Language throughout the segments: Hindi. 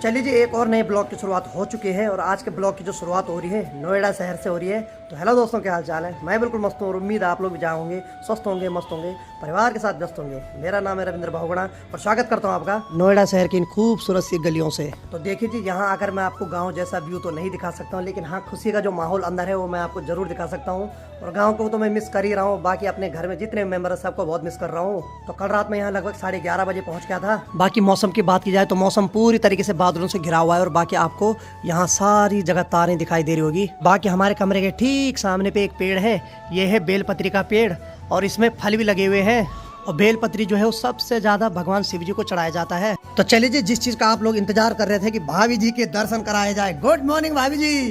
चलिए जी, एक और नए ब्लॉग की शुरुआत हो चुकी है और आज के ब्लॉग की जो शुरुआत हो रही है नोएडा शहर से हो रही है। तो हेलो दोस्तों, क्या हाल चाल है। मैं बिल्कुल मस्त हूँ और उम्मीद है आप लोग भी जहाँ होंगे स्वस्थ होंगे, मस्त होंगे, परिवार के साथ व्यस्त होंगे। मेरा नाम है रविंद्र बहुगुणा और स्वागत करता हूँ आपका नोएडा शहर की इन खूबसूरत सी गलियों से। तो देखिए जी, यहाँ आकर मैं आपको गाँव जैसा व्यू तो नहीं दिखा सकता हूँ, लेकिन हाँ, खुशी का जो माहौल अंदर है वो मैं आपको जरूर दिखा सकता हूँ। और गाँव को तो मैं मिस कर ही रहा हूँ, बाकी अपने घर में जितने मेंबर है सबको बहुत मिस कर रहा हूँ। तो कल रात में यहाँ लगभग 11:30 बजे पहुँच गया था। बाकी मौसम की बात की जाए तो मौसम पूरी तरीके से बादलों से घिरा हुआ है और बाकी आपको यहाँ सारी जगह तारें दिखाई दे रही होगी। बाकी हमारे कमरे के ठीक सामने पे एक पेड़ है, ये है बेलपत्री का पेड़ और इसमें फल भी लगे हुए हैं। और बेलपत्री जो है वो सबसे ज्यादा भगवान शिव जी को चढ़ाया जाता है। तो चलिए जी, जिस चीज का आप लोग इंतजार कर रहे थे कि भाभी जी के दर्शन कराए जाए। गुड मॉर्निंग भाभी जी,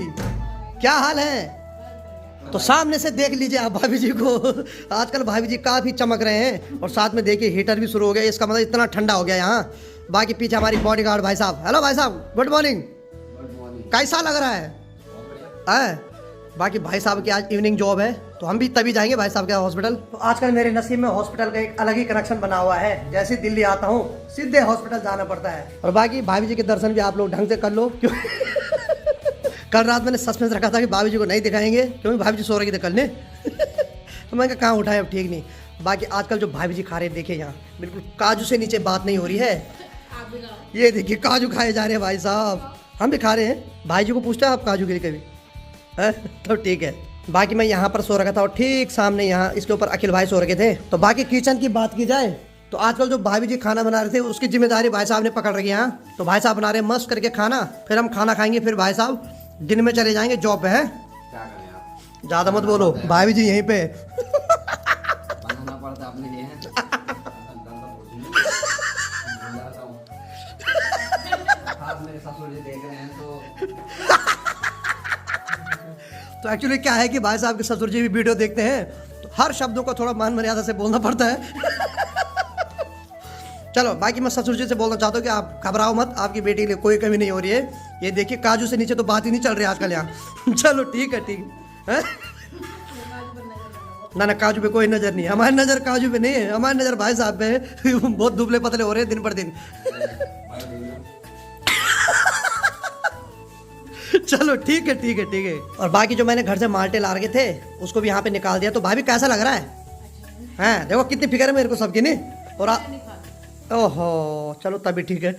क्या हाल है। तो सामने से देख लीजिए आप भाभी जी को। आजकल भाभी जी काफी चमक रहे हैं और साथ में देखिए हीटर भी शुरू हो गया, इसका मतलब इतना ठंडा हो गया यहाँ। बाकी पीछे हमारी बॉडीगार्ड भाई साहब। हेलो भाई साहब, गुड मॉर्निंग। कैसा लग रहा है? बाकी भाई साहब की आज इवनिंग जॉब है तो हम भी तभी जाएंगे भाई साहब के हॉस्पिटल। तो आजकल मेरे नसीब में हॉस्पिटल का एक अलग ही कनेक्शन बना हुआ है। जैसे दिल्ली आता हूँ सीधे हॉस्पिटल जाना पड़ता है। और बाकी भाभी जी के दर्शन भी आप लोग ढंग से कर लो, क्यों कल रात मैंने सस्पेंस रखा था कि भाभी जी को नहीं दिखाएंगे क्योंकि भाभी जी सो रही थी कल ने। तो मैंने कहाँ उठाए, अब ठीक नहीं। बाकी आजकल जो भाभी जी खा रहे देखिए, यहाँ बिल्कुल काजू से नीचे बात नहीं हो रही है। ये देखिए काजू खाए जा रहे हैं भाई साहब, हम भी खा रहे हैं। भाई जी को पूछता है आप काजू के लिए कभी है? तो ठीक है। बाकी मैं यहाँ पर सो रखा था और ठीक सामने यहाँ इसके ऊपर अखिल भाई सो रखे थे। तो बाकी किचन की बात की जाए तो आजकल जो भाभी जी खाना बना रहे थे उसकी जिम्मेदारी भाई साहब ने पकड़ रखी है यहाँ। तो भाई साहब बना रहे हैं मस्त करके खाना, फिर हम खाना खाएंगे, फिर भाई साहब दिन में चले जाएंगे जॉब पे। है क्या करें आप, ज्यादा मत बोलो, भाभी जी यहीं पे। बनाना पड़ता अपने लिए। मेरे ससुर जी देख रहे हैं तो एक्चुअली क्या है कि भाई साहब के ससुर जी भी वीडियो देखते हैं तो हर शब्दों को थोड़ा मान मर्यादा से बोलना पड़ता है। चलो, बाकी मैं ससुर जी से बोलना चाहता हूँ कि आप घबराओ मत, आपकी बेटी के लिए कोई कमी नहीं हो रही है। ये देखिए काजू से नीचे तो बात ही नहीं चल रही आजकल यहाँ। चलो ठीक है, ठीक है। ना काजू पे कोई नज़र नहीं है, हमारी नज़र काजू पे नहीं है, हमारी नज़र भाई साहब पे है। बहुत दुबले पतले हो रहे हैं दिन पर दिन। चलो ठीक है, ठीक है, ठीक है। और बाकी जो मैंने घर से माल्टे ला रखे थे उसको भी यहाँ पे निकाल दिया। तो भाभी कैसा लग रहा है? हैं देखो कितनी फिक्र है मेरे को सबकी नहीं। और ओहो, चलो तभी ठीक है।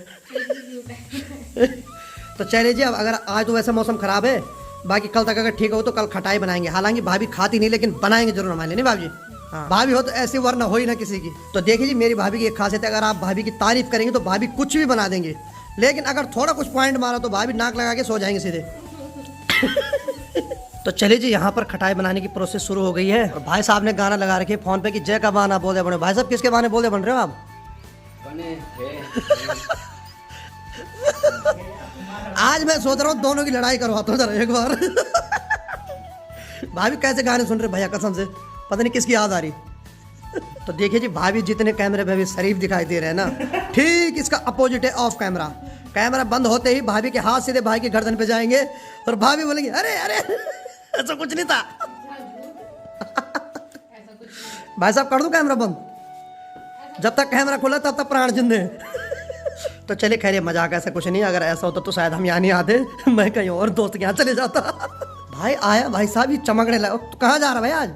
तो चलिए जी, अब अगर आज तो वैसे मौसम खराब है, बाकी कल तक अगर ठीक हो तो कल खटाई बनाएंगे। हालांकि भाभी खाती नहीं, लेकिन बनाएंगे जरूर हमारे लिए। नहीं भाभी जी? हाँ, भाभी हो तो ऐसी वरना हो ही ना किसी की। तो देखिए जी, मेरी भाभी की एक खासियत है, अगर आप भाभी की तारीफ करेंगे तो भाभी कुछ भी बना देंगे, लेकिन अगर थोड़ा कुछ पॉइंट मारा तो भाभी नाक लगा के सो जाएंगे सीधे। तो चलिए जी, यहाँ पर खटाई बनाने की प्रोसेस शुरू हो गई है और भाई साहब ने गाना लगा रखे फोन पे कि जय का बहाना बोले बने। भाई साहब किसके बहाने बोले बन रहे हो आप? आज मैं सोच रहा हूँ दोनों की लड़ाई करवाता हूँ जरा एक बार। भाभी कैसे गाने सुन रहे भैया, कसम से पता नहीं किसकी याद आ रही। तो देखिए जी, भाभी जितने कैमरे पे भी शरीफ दिखाई दे रहे हैं ना, ठीक इसका अपोजिट है ऑफ कैमरा। कैमरा बंद होते ही भाभी के हाथ सीधे भाई के गर्दन पे जाएंगे और भाभी बोलेंगे अरे अरे ऐसा कुछ नहीं था। भाई साहब कर दूं कैमरा बंद? जब तक कैमरा खुला तब तक प्राण जिंदे। तो चलिए खैर, मजाक ऐसा कुछ नहीं। अगर ऐसा होता तो शायद हम यहाँ नहीं आते, मैं कहीं और दोस्त के यहाँ चले जाता। भाई आया भाई साहब, ये चमकने लगा। तो कहाँ जा रहा भाई आज?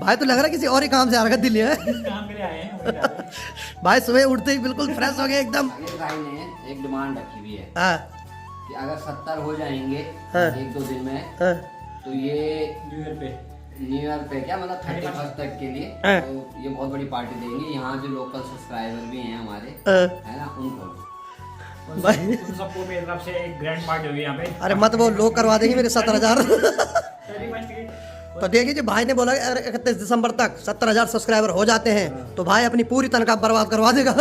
भाई तो लग रहा है किसी और ही काम से आ रहा है, दिल्ली है। काम के लिए आए हैं। भाई सुबह उठते ही बिल्कुल फ्रेश हो गए एकदम। भाई ने एक डिमांड रखी हुई है कि अगर 70 हो जाएंगे 1-2 दिन में तो ये न्यू ईयर पे क्या मतलब 31 तक के लिए तो ये बहुत बड़ी पार्टी देंगे। यहाँ जो लोकल सब्सक्राइबर भी हैं हमारे, है ना, उनको भाई सबको मेरी तरफ से एक ग्रैंड पार्टी होगी यहाँ पे। अरे मत वो लोग करवा देंगे मेरे 70,000। तो देखिए जी, भाई ने बोला अगर 31 दिसंबर तक 70,000 सब्सक्राइबर हो जाते हैं तो भाई अपनी पूरी तनख्वाह बर्बाद करवा देगा।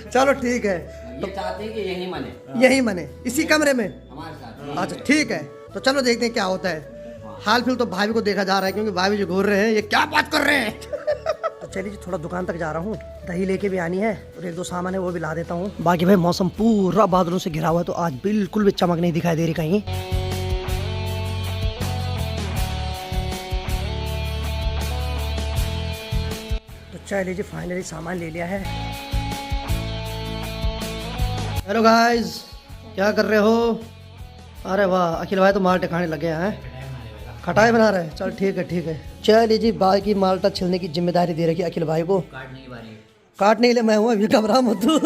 चलो ठीक है, ये चाहते हैं कि यही मने इसी कमरे में हमारे साथ। अच्छा ठीक है, तो चलो देखते हैं क्या होता है। हाल फिलहाल तो भाभी को देखा जा रहा है क्योंकि भाभी जो घूर रहे हैं, ये क्या बात कर रहे हैं। तो चलिए जी, थोड़ा दुकान तक जा रहा हूँ, दही लेके भी आनी है और 1-2 सामान है वो भी ला देता हूँ। बाकी भाई मौसम पूरा बादलों से घिरा हुआ है तो आज बिल्कुल भी चमक नहीं दिखाई दे रही कहीं। तो चलिए जी, फाइनली सामान ले लिया है। हेलो गाइस, क्या कर रहे हो? अरे वाह, अखिल भाई तो माल्टे खाने लगे हैं। खटाई बना रहे हैं, चल ठीक है ठीक है। चलिए जी, बाकी माल्टा छिलने की जिम्मेदारी दे रखी अखिल भाई को। काटने के लिए मैं हूँ, अभी घबरा मत तू।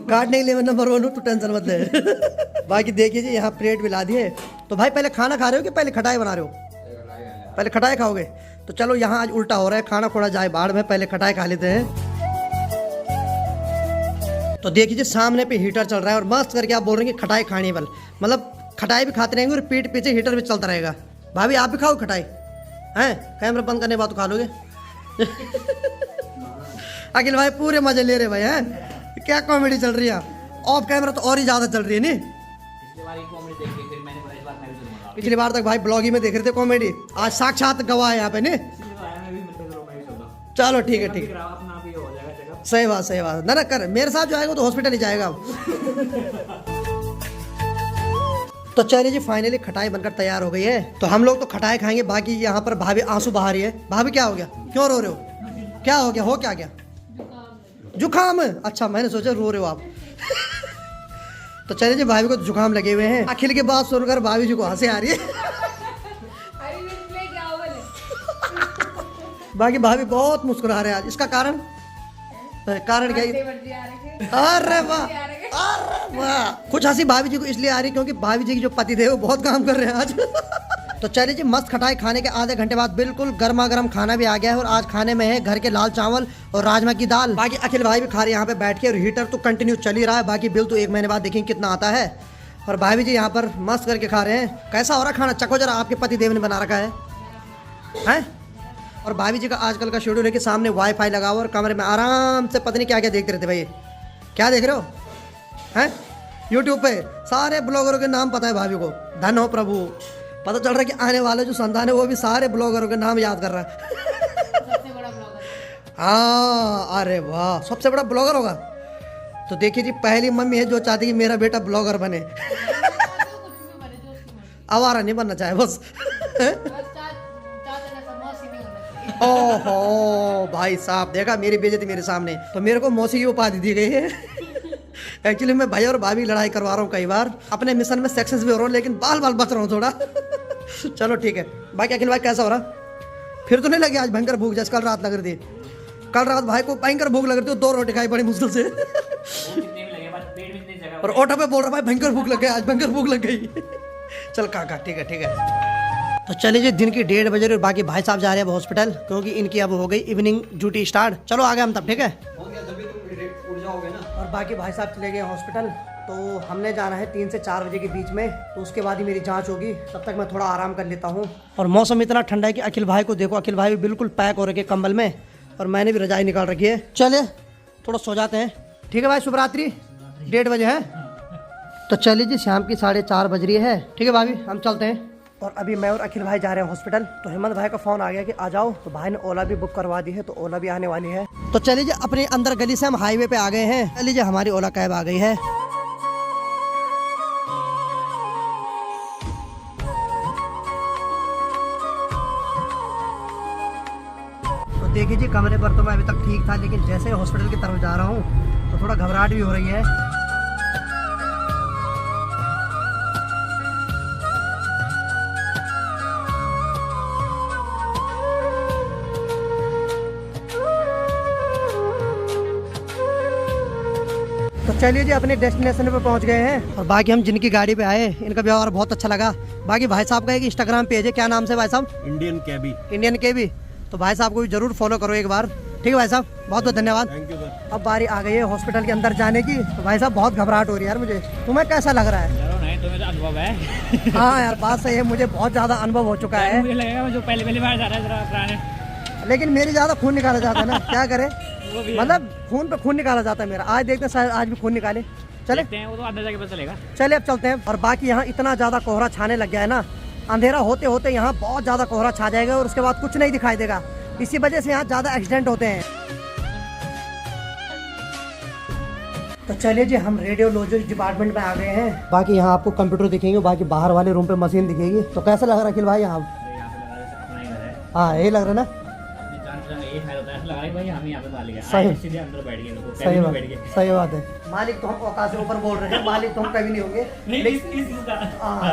काटने के लिए मैं नंबर 1 हूँ, तू टेंशन मत ले। बाकी देखिए जी, यहाँ प्लेट भी ला दिए। तो भाई पहले खाना खा रहे हो कि पहले खटाई बना रहे हो? पहले खटाई खाओगे? तो चलो, यहाँ आज उल्टा हो रहा है, खाना खोड़ा जाए बाढ़ में, पहले खटाई खा लेते हैं। तो देखिए सामने पे हीटर चल रहा है और मस्त करके आप बोल रहे हैं कि खटाई खानी है। मतलब खटाई भी खाते रहेंगे और पीठ पीछे हीटर भी चलता रहेगा। भाभी आप भी खाओ खटाई हैं? कैमरा बंद करने के बाद तो खा लोगे। अखिल भाई पूरे मजे ले रहे भाई हैं। क्या कॉमेडी चल रही है, ऑफ कैमरा तो और ही ज्यादा चल रही है। नहीं, पिछली बार तक भाई ब्लॉग ही में देख रहे थे कॉमेडी, आज साक्षात गवाह है यहाँ पे। नहीं चलो ठीक है ठीक है, सही बात सही बात। ना कर, मेरे साथ जो आएगा तो हॉस्पिटल ही जाएगा। तो चलिए जी, फाइनली खटाई बनकर तैयार हो गई है। तो हम लोग तो खटाई खाएंगे, बाकी यहाँ पर भाभी आंसू बहा रही है। भाभी क्या हो गया, क्यों रो रहे हो? क्या हो गया, हो क्या गया? जुकाम। अच्छा, मैंने सोचा रो रहे हो आप। तो चलिए जी, भाभी को जुकाम लगे हुए हैं। अखिल की बात सुनकर भाभी जी को हंसी आ रही है। बाकी भाभी बहुत मुस्कुरा रहे हैं आज, इसका कारण क्या? अरे वाह, अरे वाह। कुछ हंसी भाभी जी को इसलिए आ रही क्योंकि भाभी जी की जो पति थे वो बहुत काम कर रहे हैं आज। तो चलिए जी, मस्त खटाई खाने के आधे घंटे बाद बिल्कुल गर्मा गर्म खाना भी आ गया है। और आज खाने में है घर के लाल चावल और राजमा की दाल। बाकी अखिल भाई भी खा रहे हैं यहाँ पे बैठ के, और हीटर तो कंटिन्यू चल ही रहा है। बाकी बिल तो 1 महीने बाद देखेंगे कितना आता है। और भाभी जी यहाँ पर मस्त करके खा रहे हैं। कैसा हो रहा खाना? चखो जरा, आपके पति देव ने बना रखा है। और भाभी जी का आजकल का शेड्यूल है कि सामने वाईफाई लगा हुआ और कमरे में आराम से पता नहीं क्या क्या देखते रहते। भाई क्या देख रहे हो हैं? यूट्यूब पे सारे ब्लॉगरों के नाम पता है भाभी को। धन हो प्रभु, पता चल रहा है कि आने वाले जो संतान है वो भी सारे ब्लॉगरों के नाम याद कर रहा है। सबसे बड़ा ब्लॉगर। हाँ, अरे वाह, सबसे बड़ा ब्लॉगर होगा। तो देखिए जी, पहली मम्मी है जो चाहती कि मेरा बेटा ब्लॉगर बने। आवारा नहीं बनना चाहे बस। ओहो भाई साहब, देखा मेरी बेइज्जती मेरे सामने। तो मेरे को मौसी की उपाधि दी गई है। एक्चुअली मैं भाई और भाभी लड़ाई करवा रहा हूँ कई बार, अपने मिशन में सक्सेस भी हो रहा हूँ, लेकिन बाल बाल बच रहा हूँ थोड़ा। चलो ठीक है। बाकी अखिल भाई कैसा हो रहा? फिर तो नहीं लगी आज भयंकर भूख जैसे कल रात लग रही थी? कल रात भाई को भयंकर भूख लग रही थी, 2 रोटी खाई बड़ी मुश्किल से। और ऑटो पे बोल रहा भाई भयंकर भूख लग गई, आज भयंकर भूख लग गई। चल काका ठीक है ठीक है। तो चलिए जी, दिन की 1:30 बजे और बाकी भाई साहब जा रहे हैं अब हॉस्पिटल, क्योंकि इनकी अब हो गई इवनिंग ड्यूटी स्टार्ट। चलो आ गए हम तब, ठीक है। और बाकी भाई साहब चले गए हॉस्पिटल। तो हमने जाना है 3 से 4 बजे के बीच में, तो उसके बाद ही मेरी जांच होगी। तब तक मैं थोड़ा आराम कर लेता हूँ। और मौसम इतना ठंडा है कि अखिल भाई को देखो, अखिल भाई भी बिल्कुल पैक हो रखे कंबल में, और मैंने भी रजाई निकाल रखी है। चलिए थोड़ा सो जाते हैं, ठीक है भाई। शुभ रात्रि। 1:30 बजे है। तो चलिए जी, शाम की 4:30 बज रही है, ठीक है भाभी, हम चलते हैं। और अभी मैं और अखिल भाई जा रहे हैं हॉस्पिटल। तो हेमंत भाई का फ़ोन आ गया कि आ जाओ। तो भाई ने ओला भी बुक करवा दी है, तो ओला भी आने वाली है। तो चलिए जी, अपने अंदर गली से हम हाईवे पे आ गए हैं। चलिए जी, हमारी ओला कैब आ गई है। तो देखिए जी, कमरे पर तो मैं अभी तक ठीक था, लेकिन जैसे हॉस्पिटल की तरफ जा रहा हूँ तो थोड़ा घबराहट भी हो रही है। तो चलिए जी, अपने डेस्टिनेशन पे पहुंच गए हैं। और बाकी हम जिनकी गाड़ी पे आए, इनका व्यवहार बहुत अच्छा लगा। बाकी भाई साहब का एक इंस्टाग्राम पेज है, क्या नाम से भाई साहब? इंडियन कैबी। इंडियन केबी। तो भाई साहब को भी जरूर फॉलो करो एक बार, ठीक है भाई साहब, बहुत बहुत धन्यवाद। Thank you sir. अब बारी आ गई है हॉस्पिटल के अंदर जाने की। तो भाई साहब बहुत घबराहट हो रही है यार मुझे। तुम्हें कैसा लग रहा है? चलो नहीं, तुम्हें तो अनुभव है। हाँ यार, बात सही है, मुझे बहुत ज्यादा अनुभव हो चुका है। मुझे लगेगा मैं जो पहली बार जा रहा है जरा कराने। लेकिन मेरी ज्यादा खून निकाला जाता है ना, क्या करे, मतलब खून पे खून निकाला जाता है मेरा। आज देखते हैं, शायद आज भी खून निकाले। चले, वो तो अंदर जाके पता चलेगा। चले अब चलते हैं। और बाकी यहाँ इतना ज़्यादा कोहरा छाने लग गया है ना, अंधेरा होते होते यहाँ बहुत ज़्यादा कोहरा छा जाएगा और उसके बाद कुछ नहीं दिखाई देगा। इसी वजह से यहाँ ज़्यादा एक्सीडेंट होते हैं। तो चलिए जी, हम रेडियोलॉजी डिपार्टमेंट में आ गए हैं। बाकी यहाँ आपको कंप्यूटर दिखेंगे, बाकी बाहर वाले रूम पे मशीन दिखेगी। तो कैसा लग रहा है अखिल भाई यहाँ? हाँ, यही लग रहा है ना। लगा रहे भाई हम यहाँ पे मालिक है, सही। आए सीधे अंदर बैठ गए लोग, सही कैबिन में बात, बैठ गए। सही बात है। मालिक तो हम औकात से ऊपर बोल रहे हैं, मालिक तो हम कभी नहीं होंगे। नहीं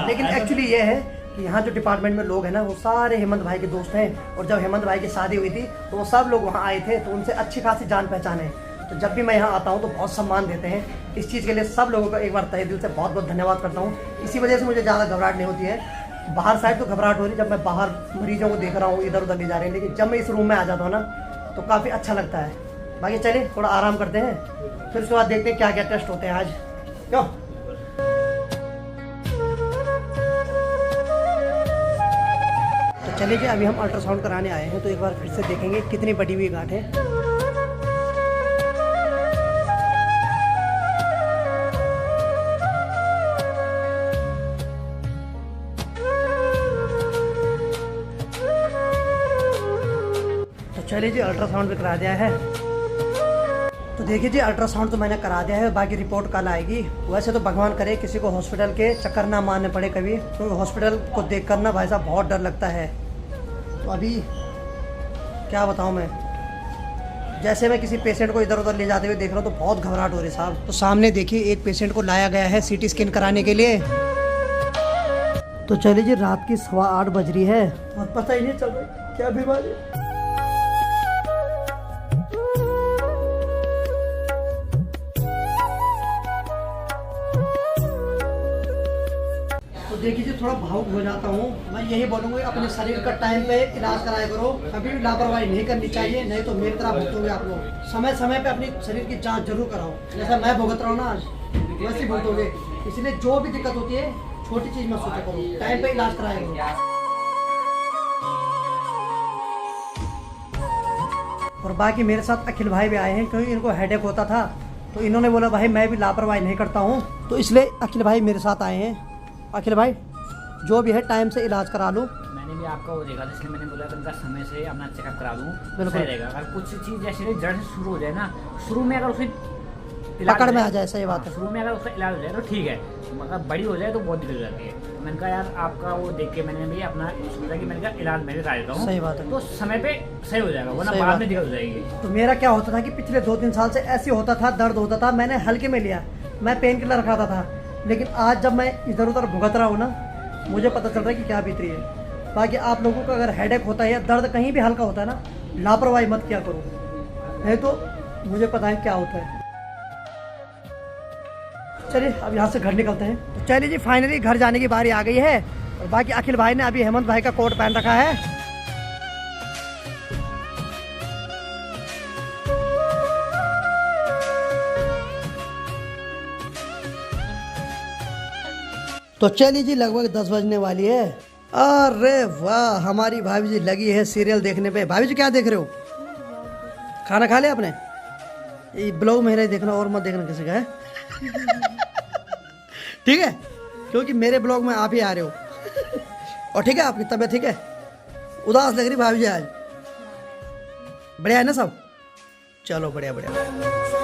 लेकिन एक्चुअली ये है कि यहाँ जो डिपार्टमेंट में लोग हैं ना, वो सारे हेमंत भाई के दोस्त हैं। और जब हेमंत भाई की शादी हुई थी तो वो सब लोग वहाँ आए थे, तो उनसे अच्छी खासी जान पहचान है। तो जब भी मैं यहाँ आता हूँ तो बहुत सम्मान देते हैं। इस चीज़ के लिए सब लोगों का एक बार तहे दिल से बहुत बहुत धन्यवाद करता हूँ। इसी वजह से मुझे ज़्यादा घबराहट नहीं होती है। बाहर साइड तो घबराहट हो रही जब मैं बाहर मरीजों को देख रहा हूँ, इधर उधर ले जा रहे हैं, लेकिन जब मैं इस रूम में आ जाता हूँ ना तो काफ़ी अच्छा लगता है। बाकी चलिए थोड़ा आराम करते हैं, फिर उसके बाद देखते हैं क्या क्या टेस्ट होते हैं आज। क्यों? तो चलिए जी, अभी हम अल्ट्रासाउंड कराने आए हैं, तो एक बार फिर से देखेंगे कितनी बड़ी हुई गांठ है। चलिए जी, अल्ट्रासाउंड भी करा दिया है। तो देखिए जी, अल्ट्रासाउंड तो मैंने करा दिया है, बाकी रिपोर्ट कल आएगी। वैसे तो भगवान करे किसी को हॉस्पिटल के चक्कर ना मारने पड़े कभी, क्योंकि तो हॉस्पिटल को देख कर ना भाई साहब बहुत डर लगता है। तो अभी क्या बताऊँ मैं, जैसे मैं किसी पेशेंट को इधर उधर ले जाते हुए देख रहा हूँ तो बहुत घबराहट हो रही है साहब। तो सामने देखिए एक पेशेंट को लाया गया है CT स्कैन कराने के लिए। तो चलिए जी, रात की 8:15 बज रही है और पता ही नहीं चल रहा क्या बीमारी। देखिए जी, थोड़ा भावुक हो जाता हूँ। मैं यही बोलूँगा अपने शरीर का टाइम पे इलाज कराया करो, कभी भी लापरवाही नहीं करनी चाहिए, नहीं तो मेरी तरह भुगतोगे आप लोग। समय समय पे अपनी शरीर की जांच जरूर कराओ, जैसा मैं भुगत रहा हूँ ना आज, वैसे ही भुगतोगे। इसलिए जो भी दिक्कत होती है छोटी चीज मत सोचा करो, टाइम पे इलाज कराया करो। और बाकी मेरे साथ अखिल भाई भी आए हैं, क्योंकि इनको हेडेक होता था, तो इन्होंने बोला भाई मैं भी लापरवाही नहीं करता हूँ, तो इसलिए अखिल भाई मेरे साथ आए हैं। अखिल भाई, जो भी है टाइम से इलाज करा लो। मैंने भी आपका वो देखा था, इसलिए मैंने बोला कि इनका समय से अपना चेकअप करा दूँ, बिल्कुल। सही रहेगा। अगर कुछ चीज़ जैसे जड़ से शुरू हो जाए ना, शुरू में अगर उसे पकड़ में आ जाए, सही बात है। शुरू में अगर उसका इलाज हो जाए तो ठीक है, मगर बड़ी हो जाए तो बहुत दिक्कत हो जाती है। तो मैंने कहा यार आपका वो देख के मैंने भी अपना सोचा कि मैंने कहा इलाज मैं करा देता हूँ, सही बात है। तो समय पे सही हो जाएगा, वरना सही बाद बात में दिक्कत हो जाएगी। तो मेरा क्या होता था कि पिछले 2-3 साल से ऐसे होता था, दर्द होता था, मैंने हल्के में लिया, मैं पेन किलर खाता था। लेकिन आज जब मैं इधर उधर भुगत रहा हूँ ना, मुझे पता चल रहा है कि क्या बीत रही है। बाकी आप लोगों को अगर हेडेक होता है या दर्द कहीं भी हल्का होता है ना, लापरवाही मत किया करो, नहीं तो मुझे पता है क्या होता है। चलिए अब यहाँ से घर निकलते हैं। तो चलिए जी, फाइनली घर जाने की बारी आ गई है। और बाकी अखिल भाई ने अभी हेमंत भाई का कोट पहन रखा है। तो चलिए जी, लगभग 10 बजने वाली है। अरे वाह, हमारी भाभी जी लगी है सीरियल देखने पे। भाभी जी क्या देख रहे हो? खाना खा लिया आपने? ये ब्लॉग मेरा ही देखना और मत देखना किसी का है। ठीक है, क्योंकि मेरे ब्लॉग में आप ही आ रहे हो। और ठीक है, आपकी तबीयत ठीक है? उदास लग रही भाभी जी आज? बढ़िया है ना सब? चलो बढ़िया बढ़िया।